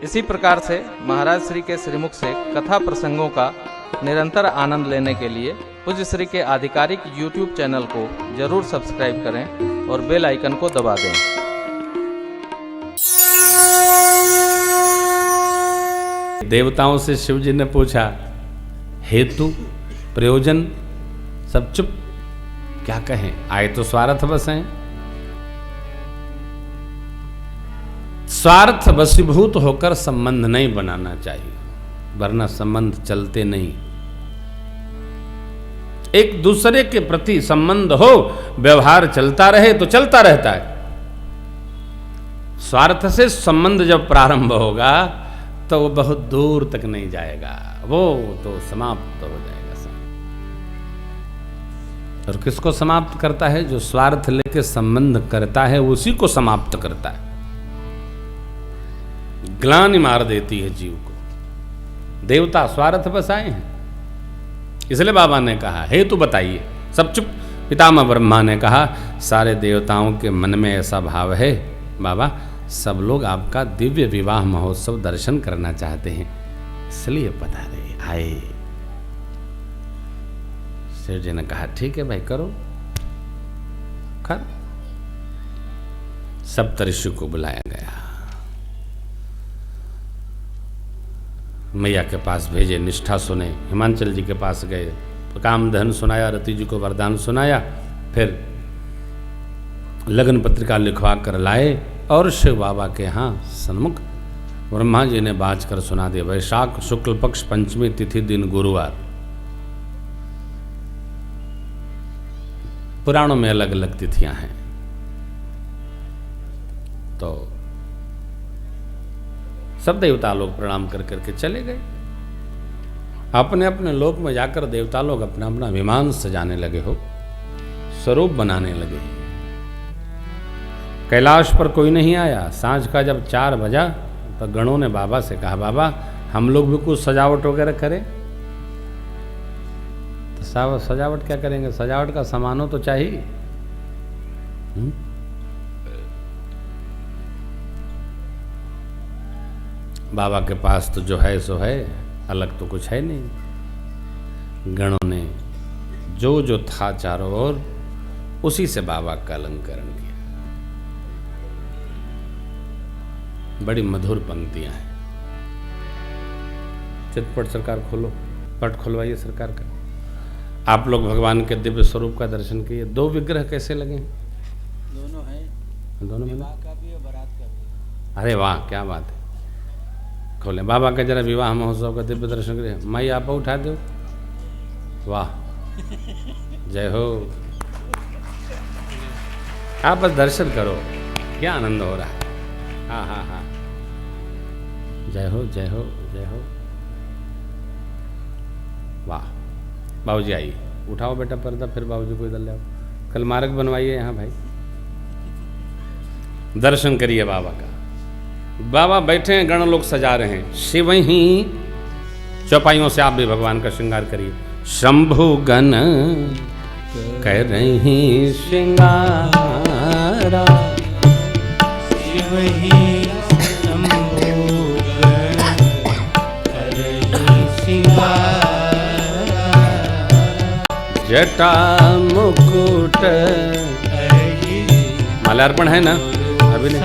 इसी प्रकार से महाराज श्री के श्रीमुख से कथा प्रसंगों का निरंतर आनंद लेने के लिए पूज्य श्री के आधिकारिक YouTube चैनल को जरूर सब्सक्राइब करें और बेल आइकन को दबा दें। देवताओं से शिव जी ने पूछा, हेतु प्रयोजन सब चुप, क्या कहें, आए तो स्वार्थ बस हैं। स्वार्थ वशीभूत होकर संबंध नहीं बनाना चाहिए, वरना संबंध चलते नहीं। एक दूसरे के प्रति संबंध हो, व्यवहार चलता रहे तो चलता रहता है। स्वार्थ से संबंध जब प्रारंभ होगा तो वो बहुत दूर तक नहीं जाएगा, वो तो समाप्त हो जाएगा। और किसको समाप्त करता है? जो स्वार्थ लेके संबंध करता है उसी को समाप्त करता है, ग्लानि मार देती है जीव को। देवता स्वार्थ बसाए हैं, इसलिए बाबा ने कहा हेतु बताइए। सब चुप। पितामह ब्रह्मा ने कहा, सारे देवताओं के मन में ऐसा भाव है बाबा, सब लोग आपका दिव्य विवाह महोत्सव दर्शन करना चाहते हैं, इसलिए बता रहे आए। शिव जी ने कहा ठीक है भाई, करो कर। सप्तऋषि को बुलाया गया, मैया के पास भेजे, निष्ठा सुने। हिमांचल जी के पास गए, कामधन सुनाया, रति जी को वरदान सुनाया, फिर लगन पत्रिका लिखवा कर लाए और शिव बाबा के यहाँ सन्मुख ब्रह्मा जी ने बाज कर सुना दिया। वैशाख शुक्ल पक्ष पंचमी तिथि दिन गुरुवार। पुराणों में अलग अलग तिथियां हैं, तो सब देवता लोग प्रणाम कर करके चले गए। अपने अपने लोक में जाकर देवता लोग अपना अपना विमान सजाने लगे हो, स्वरूप बनाने लगे। कैलाश पर कोई नहीं आया। सांझ का जब 4 बजा तो गणों ने बाबा से कहा, बाबा हम लोग भी कुछ सजावट वगैरह करें। तो सजावट क्या करेंगे, सजावट का सामानों तो चाहिए। बाबा के पास तो जो है सो है, अलग तो कुछ है नहीं। गणों ने जो जो था चारों ओर उसी से बाबा का अलंकरण किया। बड़ी मधुर पंक्तियां हैं। चितपट सरकार खोलो, पट खुलवाइए सरकार का। आप लोग भगवान के दिव्य स्वरूप का दर्शन किए। 2 विग्रह कैसे लगे? दोनों हैं, दोनों में विवाह का भी और बारात का भी। अरे वाह, क्या बात है। खोले बाबा का जरा विवाह महोत्सव का दिव्य दर्शन करिए। माई आप उठा दो। वाह, जय हो। आप बस दर्शन करो, क्या आनंद हो रहा है। हाँ हाँ हाँ, जय हो जय हो जय हो। वाह, बाबूजी आइए, उठाओ बेटा पर्दा, फिर बाबूजी को इधर ले आओ। कल मार्ग बनवाइए यहाँ भाई, दर्शन करिए बाबा का। बाबा बैठे हैं, गण लोग सजा रहे हैं। शिव ही चौपाइयों से आप भी भगवान का श्रृंगार करिए। शंभु गण कर रही श्रृंगारा, शिव ही शंभु गण कर रही श्रृंगारा, जटा मुकुट माल्यार्पण है ना अभी नहीं?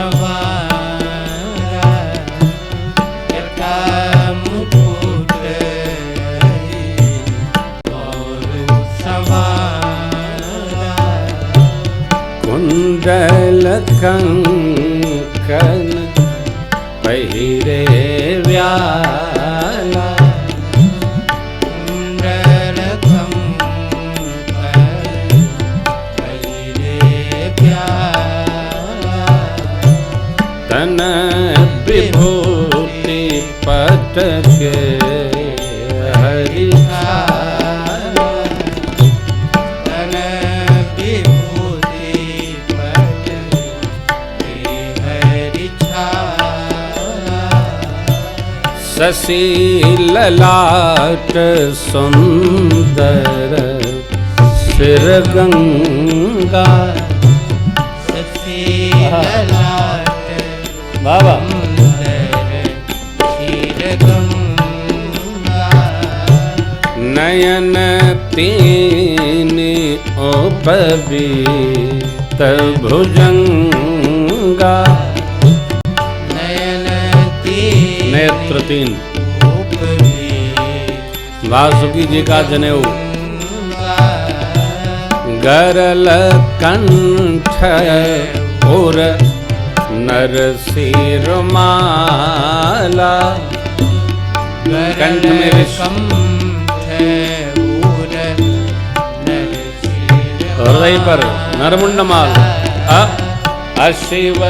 कुंडल कंकन पहिरे व्याला, कुंडल कंकन पहिरे व्याला, तन विभूति पटक हरि शशि ललाट सुंदर सिर गंगा, शशि ललाट बाबा नयन तीन उपबीत भुजंगा, नयन तीन नेत्र तीन। उपबीत वासुकी जी का जनेऊ, भुजंगा, गरल कंठ और नरसिरमाला, कंठ में हृदय पर नरमुंडमाल, अशिव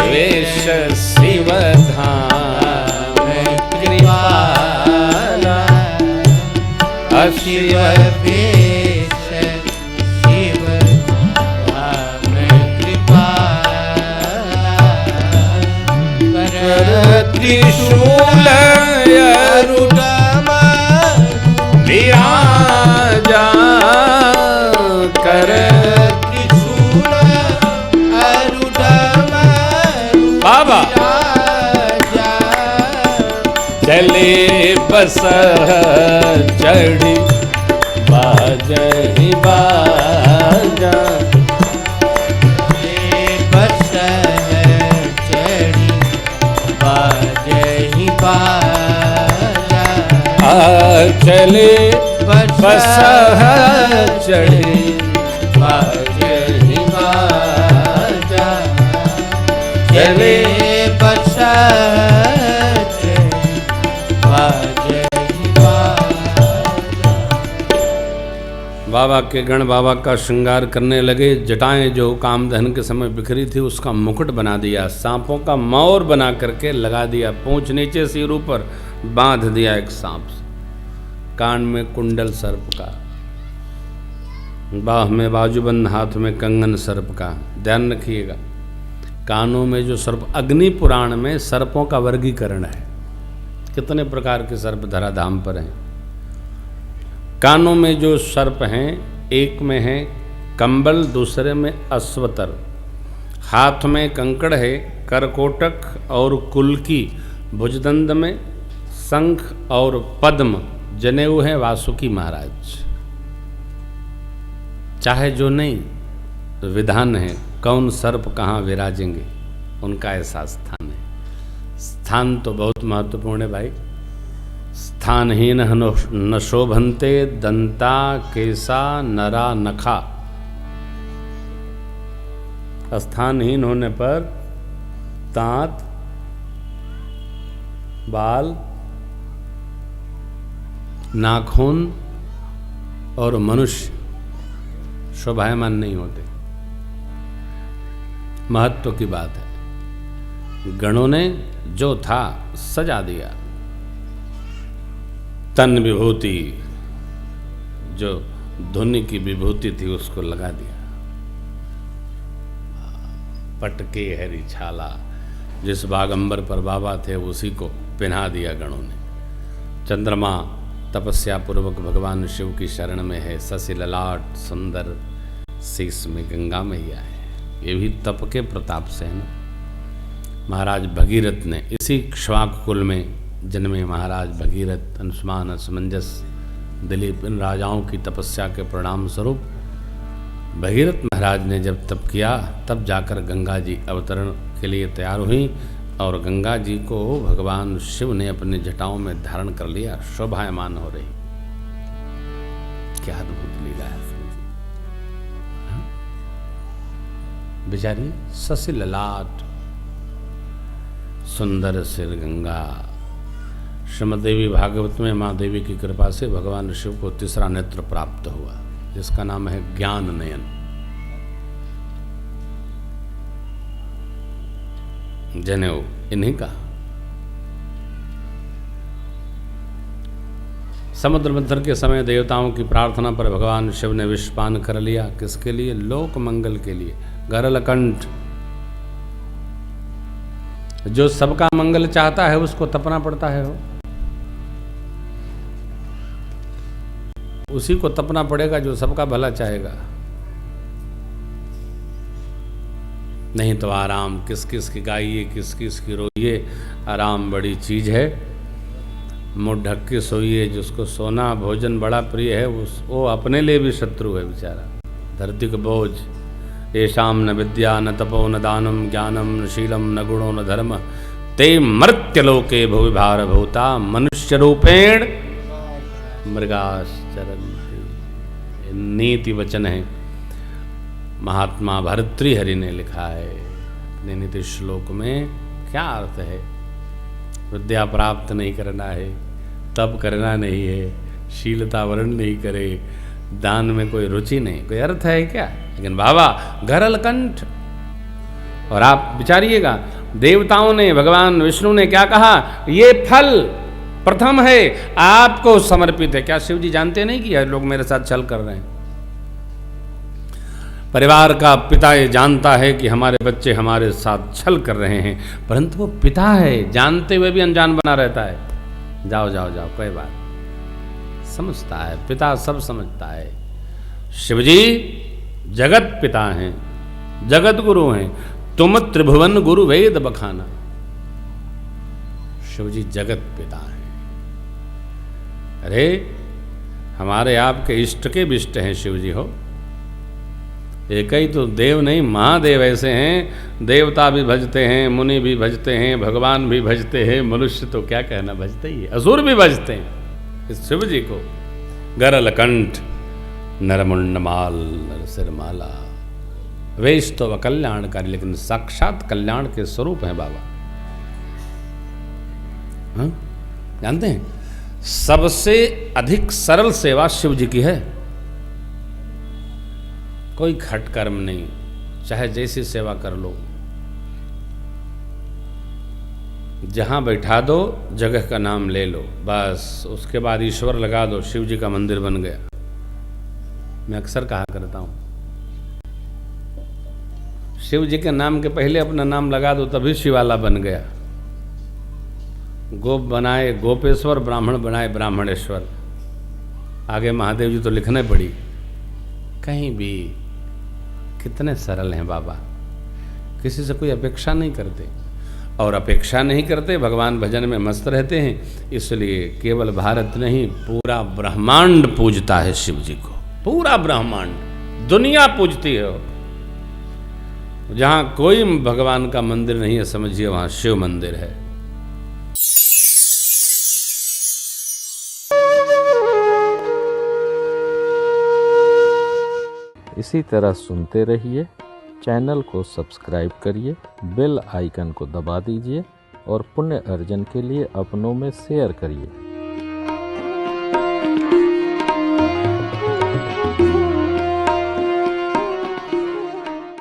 वेश शिव धाम कृपाला, अशिव वेश शिव धाम कृपाला, त्रिशूल विराजा, कर त्रिशूल बाबा चले बस चढ़ी बाजही बाजा, बस चढ़ी बाजही बाजा, चले बस चढ़ी बाजही बाजा, चले बस चढ़ी बाजही बाजा। बाबा के गण बाबा का श्रृंगार करने लगे। जटाएं जो कामदहन के समय बिखरी थी उसका मुकुट बना दिया, सांपों का मौर बना करके लगा दिया, पूंछ नीचे सिर ऊपर बांध दिया एक सांप से, कान में कुंडल सर्प का, बाह में बाजूबंद, हाथ में कंगन सर्प का। ध्यान रखिएगा, कानों में जो सर्प, अग्नि पुराण में सर्पों का वर्गीकरण है, कितने प्रकार के सर्प धराधाम पर हैं। कानों में जो सर्प हैं, एक में है कंबल, दूसरे में अश्वतर, हाथ में कंकड़ है करकोटक और कुल्की, भुजदंड में शंख और पद्म, जनेऊ है वासुकी महाराज। चाहे जो नहीं तो विधान है कौन सर्प कहाँ विराजेंगे, उनका ऐसा स्थान है। स्थान तो बहुत महत्वपूर्ण है भाई। स्थानहीन न शोभन्ते दंता केसा नरा नखा, स्थानहीन होने पर दांत, बाल, नाखून और मनुष्य शोभायमान नहीं होते। महत्व की बात है। गणों ने जो था सजा दिया, तन विभूति, जो धुनि की विभूति थी उसको लगा दिया, पटके हरी छाला, जिस बागंबर पर बाबा थे उसी को पहना दिया गणों ने। चंद्रमा तपस्या पूर्वक भगवान शिव की शरण में है, शशि ललाट सुंदर शीश में गंगा मैया है। ये भी तप के प्रताप से है ना। महाराज भगीरथ ने, इसी क्ष्वाक कुल में जन्मे महाराज भगीरथ, अंशुमान, असमंजस, दिलीप, इन राजाओं की तपस्या के परिणाम स्वरूप भगीरथ महाराज ने जब तप किया, तब जाकर गंगा जी अवतरण के लिए तैयार हुई और गंगा जी को भगवान शिव ने अपने जटाओं में धारण कर लिया, शोभायमान हो रही। क्या अद्भुत लीला है बेचारी, शशि ललाट सुंदर सिर गंगा। श्रीमद्देवी भागवत में माँ देवी की कृपा से भगवान शिव को तीसरा नेत्र प्राप्त हुआ, जिसका नाम है ज्ञान नयन। जनेऊ इन्हीं का। समुद्र मंथन के समय देवताओं की प्रार्थना पर भगवान शिव ने विषपान कर लिया। किसके लिए? लोक मंगल के लिए। गरलकंठ, जो सबका मंगल चाहता है उसको तपना पड़ता है, हो उसी को तपना पड़ेगा जो सबका भला चाहेगा। नहीं तो आराम किस किस की गाइए, किस किस की रोइए। आराम बड़ी चीज है मुँह ढक के सोइए, जिसको सोना भोजन बड़ा प्रिय है वो अपने लिए भी शत्रु है बेचारा। धरती का बोझ, येषाम न विद्या न तपो न दानम ज्ञानम न शीलम न गुणो न धर्म ते मर्त्यलोके भुविभार भूता मनुष्य रूपेण मृगाश्चरन्ति। नीति वचन है, महात्मा भर्तृहरि ने लिखा है अपने नीति श्लोक में। क्या अर्थ है? विद्या प्राप्त नहीं करना है, तप करना नहीं है, शीलता वर्ण नहीं करे, दान में कोई रुचि नहीं, कोई अर्थ है क्या? लेकिन बाबा गरलकंठ, और आप विचारिएगा देवताओं ने, भगवान विष्णु ने क्या कहा? ये फल प्रथम है, आपको समर्पित है। क्या शिव जी जानते नहीं कि लोग मेरे साथ छल कर रहे हैं? परिवार का पिता ये जानता है कि हमारे बच्चे हमारे साथ छल कर रहे हैं, परंतु वो पिता है, जानते हुए भी अनजान बना रहता है। जाओ जाओ जाओ, कोई बात, समझता है पिता, सब समझता है। शिवजी जगत पिता हैं, जगत गुरु हैं। तुम त्रिभुवन गुरु वेद बखाना। शिवजी जगत पिता हैं। अरे हमारे आपके इष्ट के भी इष्ट हैं शिवजी हो। एक ही तो देव नहीं, महादेव ऐसे हैं, देवता भी भजते हैं, मुनि भी भजते हैं, भगवान भी भजते हैं, मनुष्य तो क्या कहना भजते ही है, असुर भी भजते हैं इस शिव जी को। गरलकंठ नरमुंडमाल नरसिरमाला, वेश तो कल्याणकारी, लेकिन साक्षात कल्याण के स्वरूप हैं बाबा। हाँ? जानते हैं सबसे अधिक सरल सेवा शिव जी की है। कोई खटकर्म नहीं, चाहे जैसी सेवा कर लो, जहां बैठा दो जगह का नाम ले लो, बस उसके बाद ईश्वर लगा दो, शिव जी का मंदिर बन गया। मैं अक्सर कहा करता हूं, शिव जी के नाम के पहले अपना नाम लगा दो, तभी शिवाला बन गया। गोप बनाए गोपेश्वर, ब्राह्मण बनाए ब्राह्मणेश्वर। आगे महादेव जी तो लिखने पड़ी। कहीं भी कितने सरल हैं बाबा, किसी से कोई अपेक्षा नहीं करते, और अपेक्षा नहीं करते, भगवान भजन में मस्त रहते हैं। इसलिए केवल भारत नहीं, पूरा ब्रह्मांड पूजता है शिव जी को। पूरा ब्रह्मांड, दुनिया पूजती है। जहां कोई भगवान का मंदिर नहीं है, समझिए वहां शिव मंदिर है। इसी तरह सुनते रहिए, चैनल को सब्सक्राइब करिए, बेल आइकन को दबा दीजिए और पुण्य अर्जन के लिए अपनों में शेयर करिए।